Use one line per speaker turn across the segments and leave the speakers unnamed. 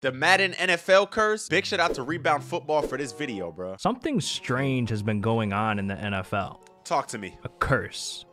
The Madden NFL Curse. Big shout out to Rebound Football for this video, bro.
Something strange has been going on in the NFL.
Talk to me.
A curse.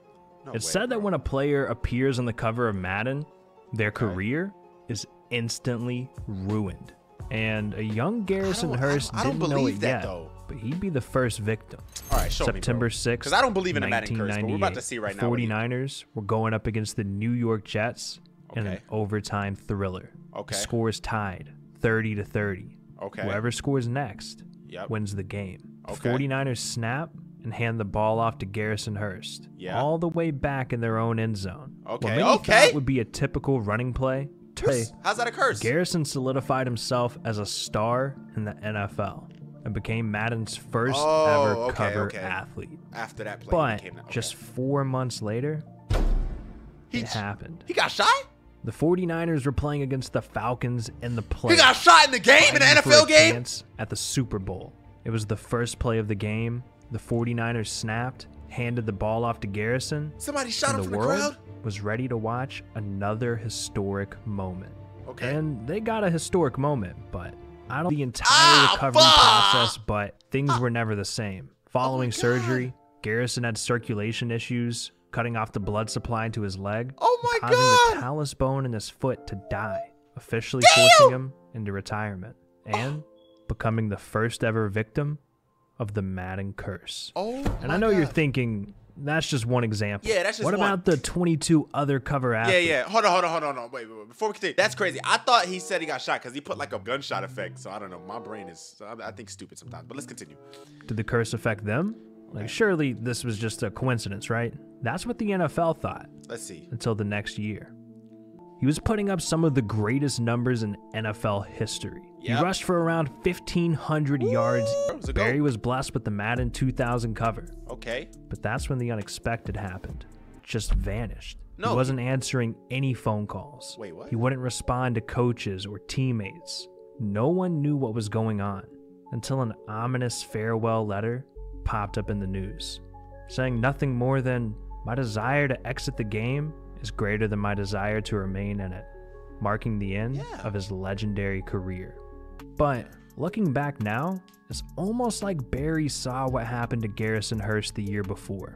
No
It's
way,
said that
bro.
when a player appears on the cover of Madden, their career is instantly ruined. And a young Garrison Hurst
I don't
didn't know
believe
it
that,
yet,
though.
but he'd be the first victim.
All right, show
September
me,
6th,
because I don't believe in a Madden Curse, but we're about to see right now.
The 49ers were going up against the New York Jets in an
Okay.
overtime thriller.
Okay.
The scores tied 30-30.
Okay.
Whoever scores next
Yep.
wins the game. The
Okay.
49ers snap and hand the ball off to Garrison Hurst.
Yeah.
All the way back in their own end zone.
Okay,
What many
okay.
thought would be a typical running play.
How's that a curse?
Garrison solidified himself as a star in the NFL and became Madden's first ever cover athlete.
After that play,
But
he became that. Okay.
just 4 months later,
He-
it happened.
He got shot?
The 49ers were playing against the Falcons in the playoffs.
He got shot in the game, in the
fighting for
NFL
a
game?
chance at the Super Bowl. It was the first play of the game. The 49ers snapped, handed the ball off to Garrison,
Somebody shot him
and
from
the
the
world
crowd?
was ready to watch another historic moment.
Okay.
And they got a historic moment, but I don't know the entire recovery
fuck!
process, but things were never the same. Following
God.
surgery, Garrison had circulation issues, cutting off the blood supply to his leg,
Oh my
causing
God!
the talus bone in his foot to die, officially
Damn!
forcing him into retirement, and becoming the first ever victim of the Madden Curse.
Oh
And
my
I know you're
God.
thinking, that's just one example.
Yeah, that's just
what
one.
about the 22 other cover
Yeah,
athletes?
yeah. Hold on. Wait. Before we continue, that's crazy. I thought he said he got shot because he put like a gunshot effect. So I don't know. My brain is, I think, stupid sometimes. But let's continue.
Did the curse affect them? Like, surely this was just a coincidence, right? That's what the NFL thought
Let's see.
until the next year. He was putting up some of the greatest numbers in NFL history.
Yep.
He rushed for around 1,500 yards.
That was a
Barry
goat.
was blessed with the Madden 2000 cover.
Okay.
But that's when the unexpected happened. Just vanished.
No,
He wasn't answering any phone calls.
Wait, what?
He wouldn't respond to coaches or teammates. No one knew what was going on until an ominous farewell letter popped up in the news, saying nothing more than, "My desire to exit the game is greater than my desire to remain in it," marking the end of his legendary career. But looking back now, it's almost like Barry saw what happened to Garrison Hurst the year before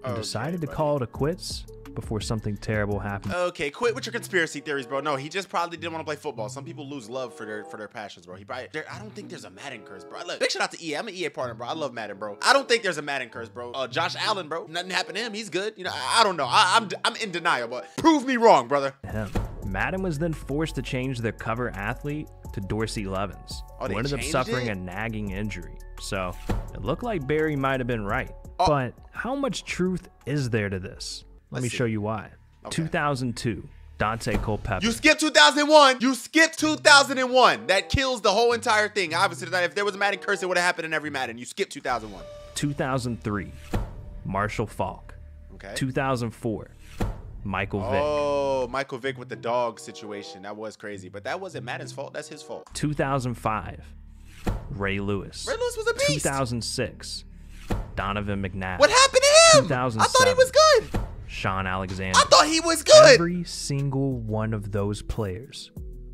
and
Okay,
decided to
buddy.
call it quits before something terrible happened.
Okay, quit with your conspiracy theories, bro. No, he just probably didn't want to play football. Some people lose love for their passions, bro. I don't think there's a Madden curse, bro. Look, big shout out to EA. I'm an EA partner, bro. I love Madden, bro. I don't think there's a Madden curse, bro. Josh Allen, bro. Nothing happened to him. He's good. You know, I don't know. I'm in denial, but prove me wrong, brother.
Him. Madden was then forced to change their cover athlete to Dorsey Levens,
Oh, they
who ended up
changed
suffering
it?
a nagging injury. So it looked like Barry might have been right.
Oh.
But how much truth is there to this? Let me
Let's see.
show you why.
Okay.
2002, Dante Culpepper.
You skipped 2001. You skipped 2001. That kills the whole entire thing. Obviously, if there was a Madden curse, it would have happened in every Madden. You skipped 2001.
2003, Marshall Falk.
Okay.
2004, Michael Vick.
Oh, Michael Vick with the dog situation. That was crazy. But that wasn't Madden's fault. That's his fault.
2005, Ray Lewis.
Ray Lewis was a beast.
2006, Donovan McNabb.
What happened to him?
2007.
I thought he was good.
Sean Alexander.
I thought he was good.
Every single one of those players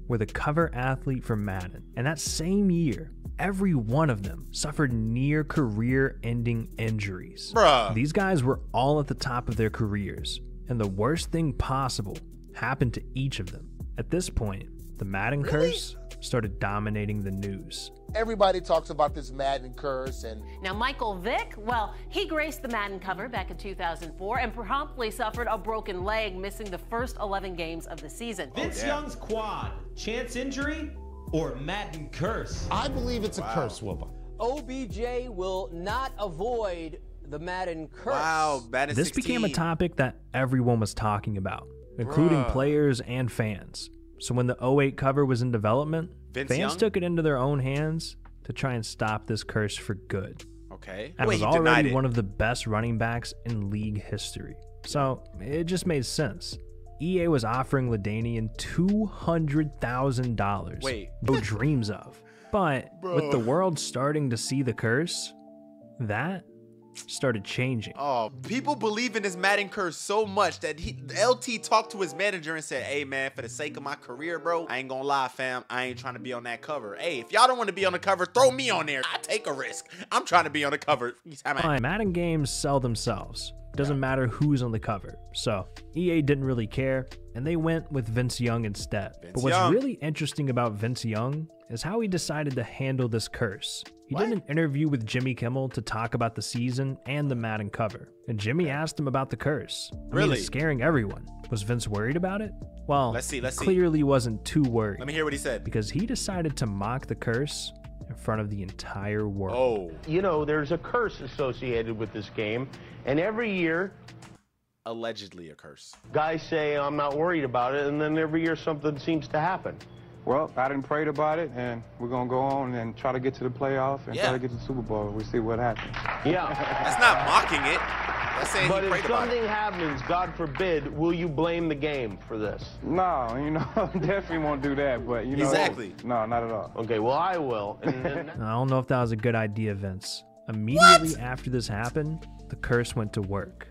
were the cover athlete for Madden. And that same year, every one of them suffered near career-ending injuries.
Bruh.
These guys were all at the top of their careers, and the worst thing possible happened to each of them. At this point, the Madden curse started dominating the news.
Everybody talks about this Madden curse, and
Now, Michael Vick, well, he graced the Madden cover back in 2004 and promptly suffered a broken leg, missing the first 11 games of the season.
Vince Young's quad, chance injury or Madden curse?
I believe it's a curse, Wilbur.
OBJ will not avoid the Madden curse.
Wow, Madden
This
16.
became a topic that everyone was talking about, including
Bruh.
players and fans. So when the 08 cover was in development,
Vince
fans
Young?
took it into their own hands to try and stop this curse for good.
Okay.
And
Wait,
was
he denied
already
it.
one of the best running backs in league history. So it just made sense. EA was offering LaDainian $200,000.
Wait.
No dreams of. But with the world starting to see the curse, that started changing.
Oh, people believe in this Madden curse so much that LT talked to his manager and said, hey, man, for the sake of my career, bro, I ain't gonna lie, fam. I ain't trying to be on that cover. Hey, if y'all don't want to be on the cover, throw me on there. I take a risk. I'm trying to be on the cover.
Madden games sell themselves. Doesn't matter who's on the cover. So EA didn't really care, and they went with Vince Young instead. But what's really interesting about Vince Young is how he decided to handle this curse. He did an interview with Jimmy Kimmel to talk about the season and the Madden cover. And Jimmy asked him about the curse. I mean, it's scaring everyone. Was Vince worried about it? Well,
let's see.
Clearly wasn't too worried.
Let me hear what he said.
Because he decided to mock the curse in front of the entire world.
Oh.
You know, there's a curse associated with this game, and every year...
Allegedly a curse.
Guys say, I'm not worried about it, and then every year something seems to happen.
Well, I didn't pray about it, and we're going to go on and try to get to the playoff and try to get to the Super Bowl. We'll see what happens.
Yeah.
That's not mocking it. That's saying
but
he prayed
if
about it.
something happens, God forbid, will you blame the game for this?
No, you know, definitely won't do that, but, you know.
Exactly.
No, not at all.
Okay, well, I will.
I don't know if that was a good idea, Vince. Immediately after this happened, the curse went to work.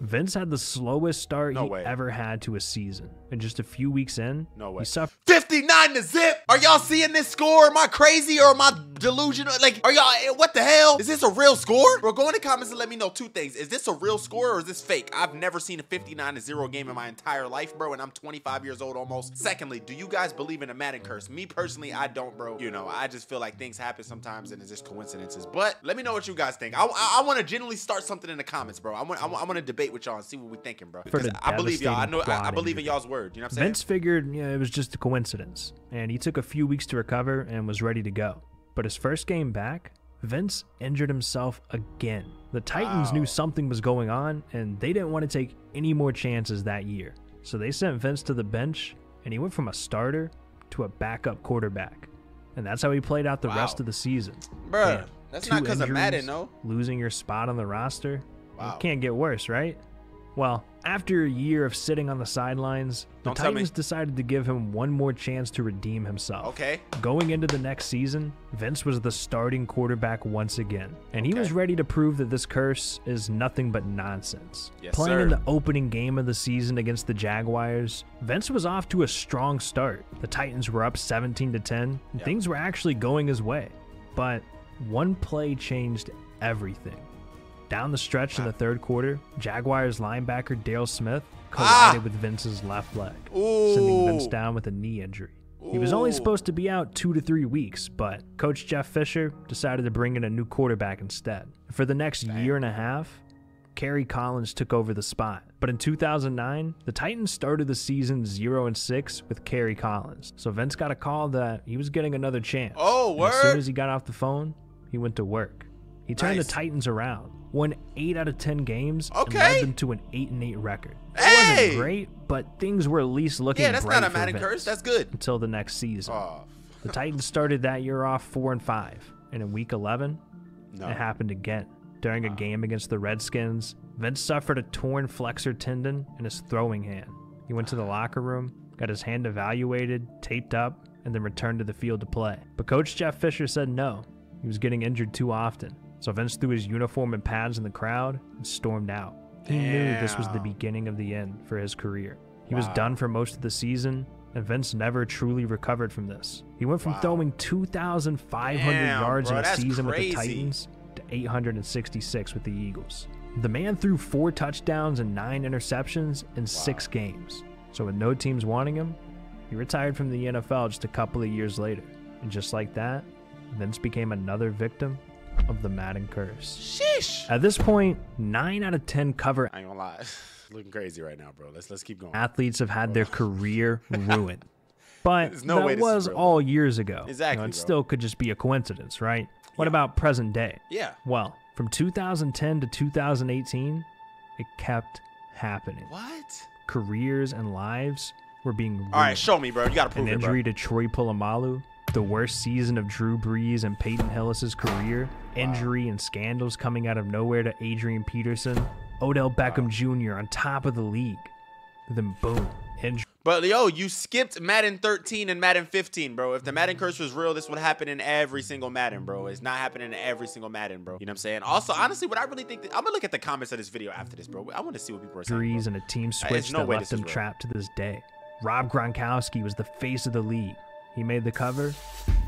Vince had the slowest start he ever had to a season. And just a few weeks in, he suffered
59-0. Are y'all seeing this score? Am I crazy or am I delusional? Like, are y'all, what the hell? Is this a real score? Bro, go in the comments and let me know two things. Is this a real score or is this fake? I've never seen a 59-0 game in my entire life, bro, and I'm 25 years old almost. Secondly, do you guys believe in a Madden curse? Me personally, I don't, bro. You know, I just feel like things happen sometimes and it's just coincidences. But let me know what you guys think. I want to genuinely start something in the comments, bro. I want to debate with y'all and see what we thinking, bro. Because I believe y'all. I believe in y'all's word. You know what I'm saying?
Vince figured it was just a coincidence, and he took a few weeks to recover and was ready to go. But his first game back, Vince injured himself again. The Titans knew something was going on, and they didn't want to take any more chances that year. So they sent Vince to the bench, and he went from a starter to a backup quarterback. And that's how he played out the rest of the season.
Bruh, that's not because of Madden, no?
Losing your spot on the roster. It can't get worse, right? Well, after a year of sitting on the sidelines, the Titans decided to give him one more chance to redeem himself.
Okay.
Going into the next season, Vince was the starting quarterback once again, and he was ready to prove that this curse is nothing but nonsense.
Yes,
Playing in the opening game of the season against the Jaguars, Vince was off to a strong start. The Titans were up 17-10, and things were actually going his way. But one play changed everything. Down the stretch in the third quarter, Jaguars linebacker Dale Smith collided with Vince's left leg, sending Vince down with a knee injury. He was only supposed to be out 2 to 3 weeks, but Coach Jeff Fisher decided to bring in a new quarterback instead. For the next year and a half, Kerry Collins took over the spot. But in 2009, the Titans started the season 0-6 with Kerry Collins. So Vince got a call that he was getting another chance.
Oh, word.
As soon as he got off the phone, he went to work. He turned the Titans around, won 8 out of 10 games, and led them to an 8-8 record. It wasn't great, but things were at least looking bright for Vince.
Yeah, that's not a Madden curse. That's good.
Until the next season. The Titans started that year off 4-5, and in Week 11, it happened again. During a game against the Redskins, Vince suffered a torn flexor tendon in his throwing hand. He went to the locker room, got his hand evaluated, taped up, and then returned to the field to play. But Coach Jeff Fisher said no. He was getting injured too often. So Vince threw his uniform and pads in the crowd and stormed out. He knew this was the beginning of the end for his career. He was done for most of the season, and Vince never truly recovered from this. He went from throwing 2,500 yards in a season with the Titans to 866 with the Eagles. The man threw 4 touchdowns and 9 interceptions in 6 games. So with no teams wanting him, he retired from the NFL just a couple of years later. And just like that, Vince became another victim of the Madden curse.
Sheesh.
At this point, 9 out of 10 cover.
I ain't gonna lie. Looking crazy right now, bro. Let's keep going.
Athletes have had their career ruined. But
no way
that was all years ago.
Exactly.
It still could just be a coincidence, right? What about present day?
Yeah.
Well, from 2010 to 2018, it kept happening.
What?
Careers and lives were being ruined.
All right, show me, bro. You gotta prove
An
it, bro.
injury to Troy Polamalu, the worst season of Drew Brees and Peyton Hillis' career, injury and scandals coming out of nowhere to Adrian Peterson, Odell Beckham Jr. on top of the league. Then boom, injury.
But yo, you skipped Madden 13 and Madden 15, bro. If the Madden curse was real, this would happen in every single Madden, bro. It's not happening in every single Madden, bro. You know what I'm saying? Also, honestly, what I really think, I'm gonna look at the comments of this video after this, bro. I want to see what people are saying.
And a team switch that left him trapped to this day. Rob Gronkowski was the face of the league. He made the cover,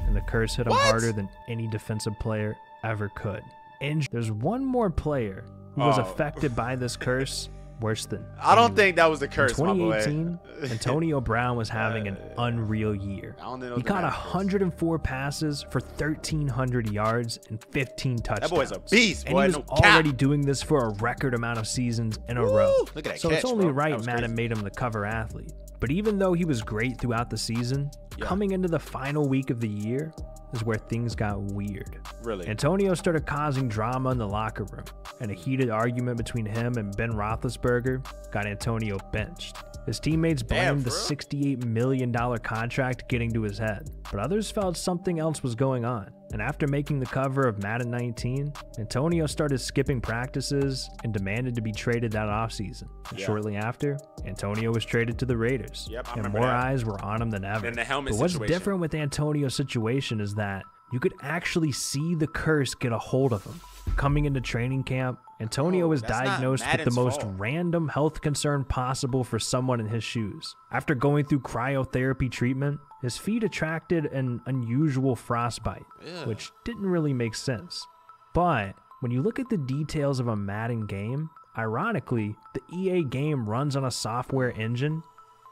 and the curse hit him harder than any defensive player ever could. And there's one more player who was affected by this curse worse than
I don't think that was the curse.
In 2018, Antonio Brown was having an unreal year. He caught 104 passes for 1,300 yards and 15 touchdowns.
That boy's a beast, boy.
And he was already doing this for a record amount of seasons in a row.
Look at that
so
catch,
it's only
bro.
right Madden made him the cover athlete. But even though he was great throughout the season, coming into the final week of the year is where things got weird.
Really?
Antonio started causing drama in the locker room, and a heated argument between him and Ben Roethlisberger got Antonio benched. His teammates blamed the $68 million contract getting to his head, but others felt something else was going on. And after making the cover of Madden 19, Antonio started skipping practices and demanded to be traded that offseason. And shortly after, Antonio was traded to the Raiders, and more eyes were on him than ever.
And the helmet
but what's
situation.
different with Antonio's situation is that you could actually see the curse get a hold of him. Coming into training camp, Antonio was diagnosed with the most random health concern possible for someone in his shoes. After going through cryotherapy treatment, his feet attracted an unusual frostbite, which didn't really make sense. But when you look at the details of a Madden game, ironically, the EA game runs on a software engine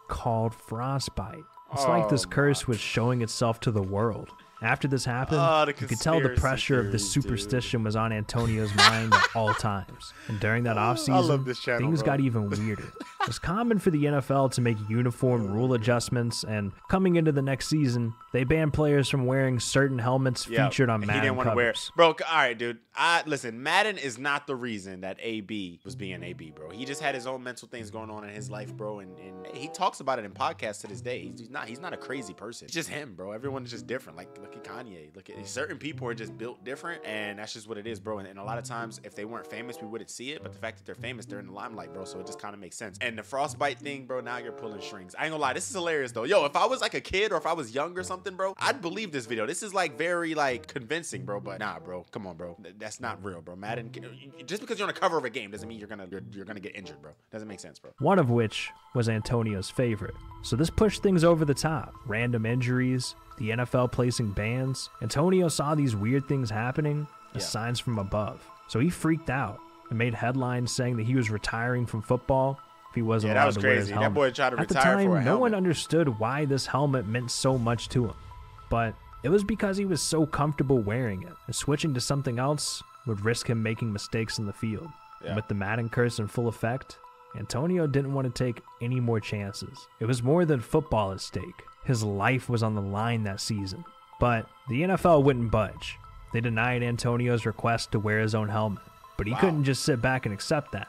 called Frostbite. It's like this curse was showing itself to the world. After this happened, you could tell the pressure of this superstition was on Antonio's mind at all times. And during that offseason, things got even weirder. It was common for the NFL to make uniform rule adjustments, and coming into the next season, they banned players from wearing certain helmets featured on Madden
he didn't want to
covers.
Bro, all right, dude. Listen, Madden is not the reason that AB was being AB, bro. He just had his own mental things going on in his life, bro, and he talks about it in podcasts to this day. He's not a crazy person. It's just him, bro. Everyone's just different. Like, look at Kanye. Look at certain people are just built different, and that's just what it is, bro. And a lot of times, if they weren't famous, we wouldn't see it. But the fact that they're famous, they're in the limelight, bro. So it just kind of makes sense. And the frostbite thing, bro, now you're pulling strings. I ain't gonna lie, this is hilarious though. Yo, if I was like a kid or if I was young or something, bro, I'd believe this video. This is like very like convincing, bro. But nah, bro, come on, bro. That's not real, bro. Madden, just because you're on a cover of a game doesn't mean you're gonna get injured, bro. Doesn't make sense, bro.
One of which was Antonio's favorite. So this pushed things over the top. Random injuries, the NFL placing bans. Antonio saw these weird things happening as signs from above. So he freaked out and made headlines saying that he was retiring from football if he wasn't allowed to wear his helmet.
That boy tried to
At the
retire
time,
for a
no
helmet.
one understood why this helmet meant so much to him. But it was because he was so comfortable wearing it, and switching to something else would risk him making mistakes in the field. And with the Madden curse in full effect, Antonio didn't want to take any more chances. It was more than football at stake. His life was on the line that season. But the NFL wouldn't budge. They denied Antonio's request to wear his own helmet. But he couldn't just sit back and accept that.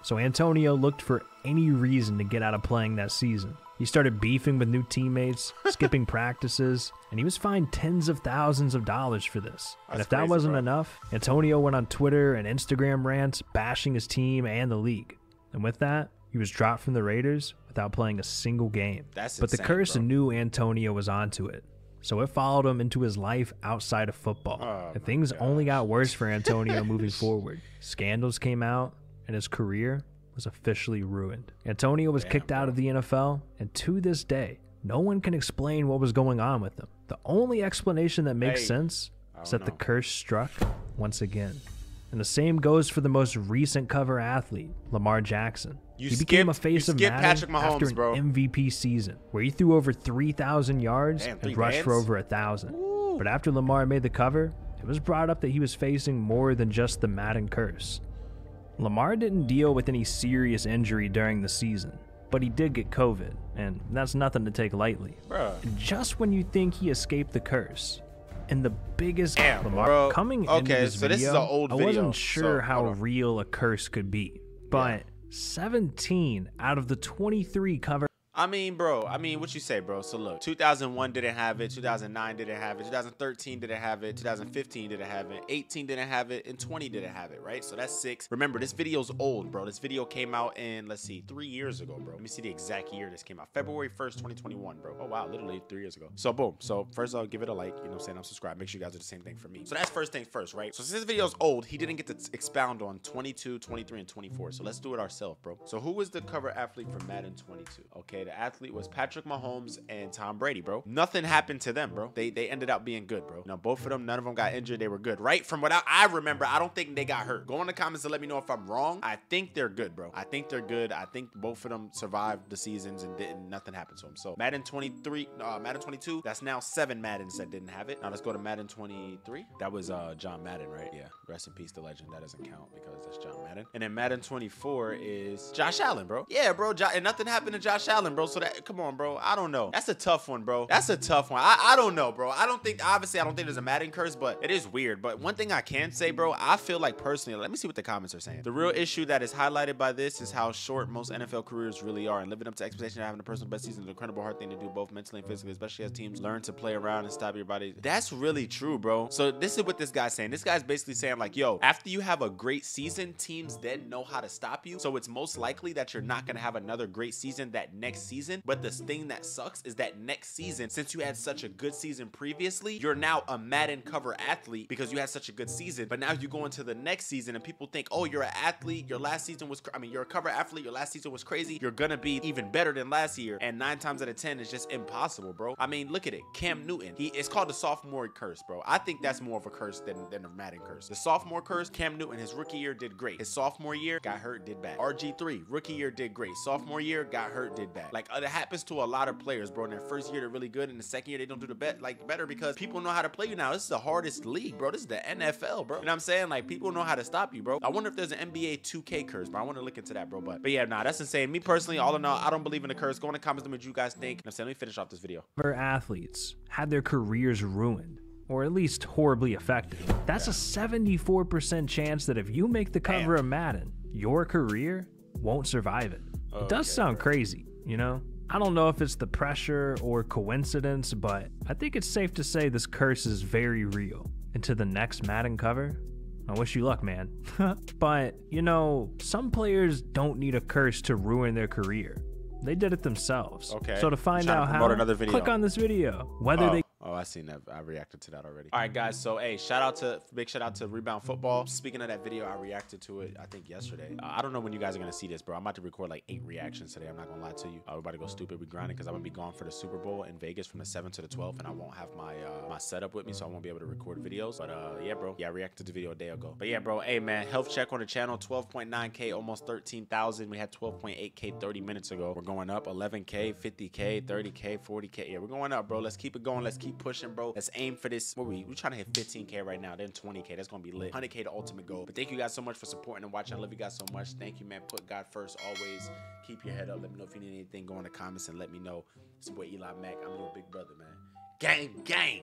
So Antonio looked for any reason to get out of playing that season. He started beefing with new teammates, skipping practices, and he was fined tens of thousands of dollars for this. And if that wasn't enough, Antonio went on Twitter and Instagram rants bashing his team and the league. And with that, he was dropped from the Raiders without playing a single game. But the curse knew Antonio was onto it. So it followed him into his life outside of football. And things only got worse for Antonio moving forward. Scandals came out, and his career was officially ruined. Antonio was kicked out of the NFL, and to this day, no one can explain what was going on with him. The only explanation that makes sense is that the curse struck once again. And the same goes for the most recent cover athlete, Lamar Jackson. He became a face of Madden after an MVP season, where he threw over 3,000 yards and rushed for over 1,000. But after Lamar made the cover, it was brought up that he was facing more than just the Madden curse. Lamar didn't deal with any serious injury during the season, but he did get COVID, and that's nothing to take lightly. And just when you think he escaped the curse, and the biggest Lamar coming into this video,
this is an old
I
video,
wasn't sure how real a curse could be, but 17 out of the 23 cover.
I mean, bro, what you say, bro? So look, 2001 didn't have it, 2009 didn't have it, 2013 didn't have it, 2015 didn't have it, 18 didn't have it, and 20 didn't have it, right? So that's 6. Remember, this video's old, bro. This video came out in, let's see, 3 years ago, bro. Let me see the exact year this came out. February 1st, 2021, bro. Oh, wow, literally 3 years ago. So boom. So first I'll give it a like, you know what I'm saying? I'm subscribed. Make sure you guys do the same thing for me. So that's first things first, right? So since this video's old, he didn't get to expound on 22, 23, and 24. So let's do it ourselves, bro. So who was the cover athlete for Madden 22? Okay, the athlete was Patrick Mahomes and Tom Brady, bro. Nothing happened to them, bro. They ended up being good, bro. Now, both of them, none of them got injured. They were good, right? From what I remember, I don't think they got hurt. Go in the comments to let me know if I'm wrong. I think they're good, bro. I think they're good. I think both of them survived the seasons and nothing happened to them. So Madden 23, Madden 22, that's now 7 Maddens that didn't have it. Now let's go to Madden 23. That was John Madden, right? Yeah. Rest in peace, the legend. That doesn't count because that's John Madden. And then Madden 24 is Josh Allen, bro. Yeah, bro. And nothing happened to Josh Allen, bro. So that, come on, bro. I don't know. That's a tough one, bro. That's a tough one. I don't know, bro. Obviously, I don't think there's a Madden curse, but it is weird. But one thing I can say, bro, I feel like personally, let me see what the comments are saying. The real issue that is highlighted by this is how short most NFL careers really are, and living up to expectation of having a personal best season is an incredible hard thing to do, both mentally and physically, especially as teams learn to play around and stop your body. That's really true, bro. So this is what this guy's saying. This guy's basically saying like, yo, after you have a great season, teams then know how to stop you. So it's most likely that you're not going to have another great season that next season. But the thing that sucks is that next season, since you had such a good season previously, you're now a Madden cover athlete because you had such a good season. But now you go into the next season and people think, oh, you're an athlete. Your last season was, you're a cover athlete. Your last season was crazy. You're going to be even better than last year. And 9 times out of 10 is just impossible, bro. I mean, look at it. Cam Newton. It's called the sophomore curse, bro. I think that's more of a curse than a Madden curse. The sophomore curse, Cam Newton, his rookie year did great. His sophomore year, got hurt, did bad. RG3, rookie year did great. Sophomore year, got hurt, did bad. Like, it happens to a lot of players, bro. In their first year, they're really good. In the second year, they don't do the better because people know how to play you now. This is the hardest league, bro. This is the NFL, bro. You know what I'm saying? Like, people know how to stop you, bro. I wonder if there's an NBA 2K curse, bro. I want to look into that, bro. But yeah, nah, that's insane. Me personally, all in all, I don't believe in the curse. Go in the comments, let me know what you guys think. And I'm saying, let me finish off this video.
Athletes had their careers ruined, or at least horribly affected. That's a 74% chance that if you make the cover of Madden, your career won't survive it. It does sound crazy, you know? I don't know if it's the pressure or coincidence, but I think it's safe to say this curse is very real. And to the next Madden cover, I wish you luck, man. But, you know, some players don't need a curse to ruin their career. They did it themselves. Okay. So to find out how, click on this video. Whether they...
Oh, I seen that. I reacted to that already. All right, guys. So, hey, big shout out to Rebound Football. Speaking of that video, I reacted to it, I think, yesterday. I don't know when you guys are going to see this, bro. I'm about to record like 8 reactions today. I'm not going to lie to you. We're about to go stupid. We grinding because I'm going to be gone for the Super Bowl in Vegas from the 7th to the 12th, and I won't have my my setup with me, so I won't be able to record videos. But, yeah, bro. Yeah, I reacted to the video a day ago. But, yeah, bro. Hey, man, health check on the channel. 12.9K, almost 13,000. We had 12.8K 30 minutes ago. We're going up 11K, 50K, 30K, 40K. Yeah, we're going up, bro. Let's keep it going. Let's keep pushing, bro. Let's aim for this. We're trying to hit 15K right now, then 20K. That's gonna be lit. 100K the ultimate goal. But thank you guys so much for supporting and watching. I love you guys so much. Thank you, man. Put God first always. Keep your head up. Let me know if you need anything. Go in the comments and let me know. It's your boy Eli Mack. I'm your big brother, man. Gang, gang.